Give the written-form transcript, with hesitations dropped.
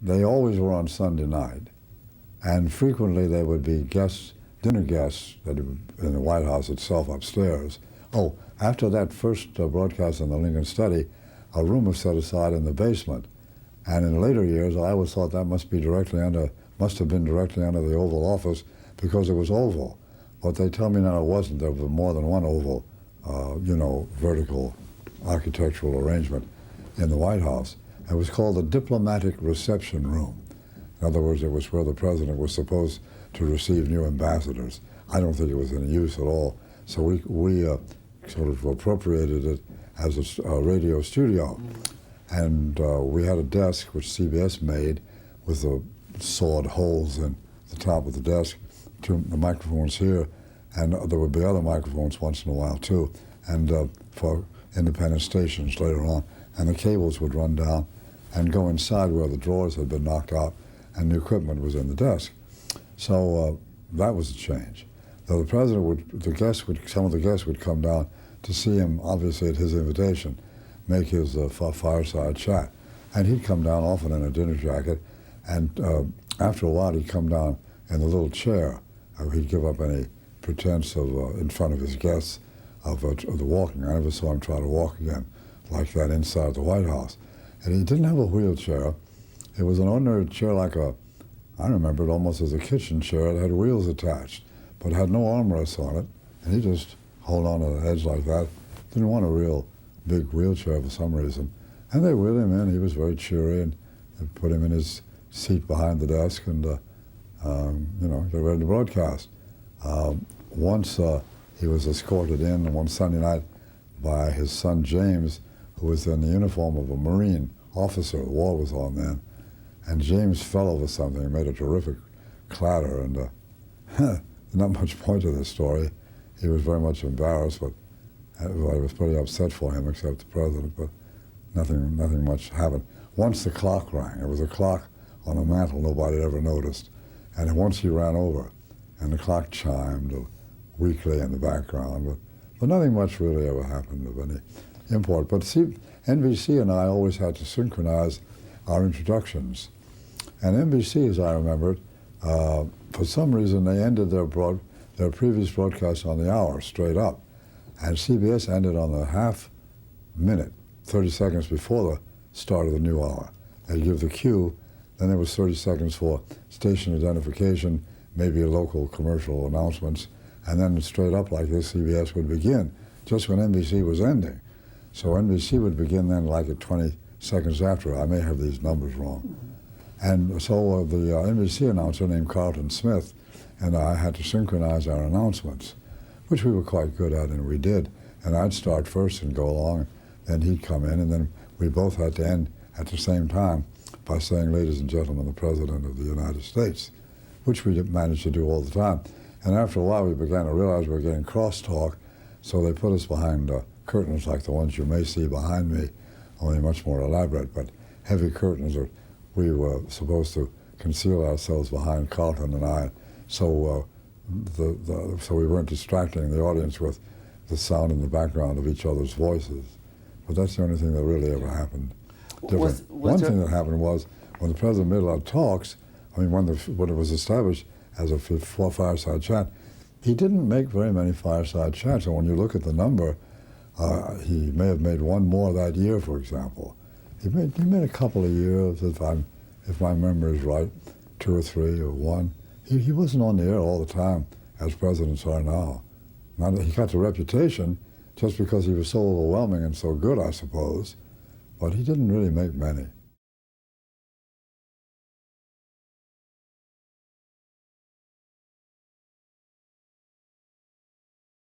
They always were on Sunday night, and frequently there would be guests, dinner guests, that in the White House itself upstairs. Oh, after that first broadcast in the Lincoln Study, a room was set aside in the basement, and in later years I always thought that must have been directly under the Oval Office because it was oval. But they tell me now it wasn't. There was more than one oval, vertical architectural arrangement in the White House. It was called the Diplomatic Reception Room. In other words, it was where the president was supposed to receive new ambassadors. I don't think it was in use at all. So we sort of appropriated it as a radio studio. And we had a desk which CBS made with the sawed holes in the top of the desk, the microphones here, and there would be other microphones once in a while too, and for independent stations later on. And the cables would run down and go inside where the drawers had been knocked out and the equipment was in the desk. So that was a change. Though the president some of the guests would come down to see him, obviously at his invitation, make his fireside chat. And he'd come down often in a dinner jacket, and after a while he'd come down in the little chair. He'd give up any pretense of, in front of his guests, of the walking. I never saw him try to walk again like that inside the White House. And he didn't have a wheelchair. It was an ordinary chair I remember it almost as a kitchen chair. It had wheels attached, but had no armrests on it. And he just hold on to the edge like that. Didn't want a real big wheelchair for some reason. And they wheeled him in. He was very cheery, and they put him in his seat behind the desk, and they ready to broadcast. Once he was escorted in one Sunday night by his son James, who was in the uniform of a Marine officer. The war was on then. And James fell over something and made a terrific clatter, and not much point to this story. He was very much embarrassed, but everybody was pretty upset for him except the president, but nothing much happened. Once the clock rang. It was a clock on a mantle nobody had ever noticed. And once he ran over, and the clock chimed weakly in the background, but nothing much really ever happened of any import. But see, NBC and I always had to synchronize our introductions. And NBC, as I remember it, for some reason they ended their previous broadcast on the hour, straight up. And CBS ended on the half minute, 30 seconds before the start of the new hour. They'd give the cue, then there was 30 seconds for station identification, maybe local commercial announcements, and then straight up like this, CBS would begin, just when NBC was ending. So NBC would begin then like at 20 seconds after. I may have these numbers wrong. And so the NBC announcer named Carlton Smith and I had to synchronize our announcements, which we were quite good at, and we did. And I'd start first and go along, and he'd come in, and then we both had to end at the same time by saying, "Ladies and gentlemen, the President of the United States," which we managed to do all the time. And after a while, we began to realize we were getting crosstalk, so they put us behind curtains like the ones you may see behind me, only much more elaborate, but heavy curtains that we were supposed to conceal ourselves behind, Carlton and I, so so we weren't distracting the audience with the sound in the background of each other's voices. But that's the only thing that really ever happened different. One thing that happened was when the president made a lot of talks, when it was established as a fireside chat, he didn't make very many fireside chats. And when you look at the number, he may have made one more that year, for example. He made a couple of years, if my memory is right, 2 or 3 or 1. He wasn't on the air all the time, as presidents are now. He got the reputation just because he was so overwhelming and so good, I suppose, but he didn't really make many.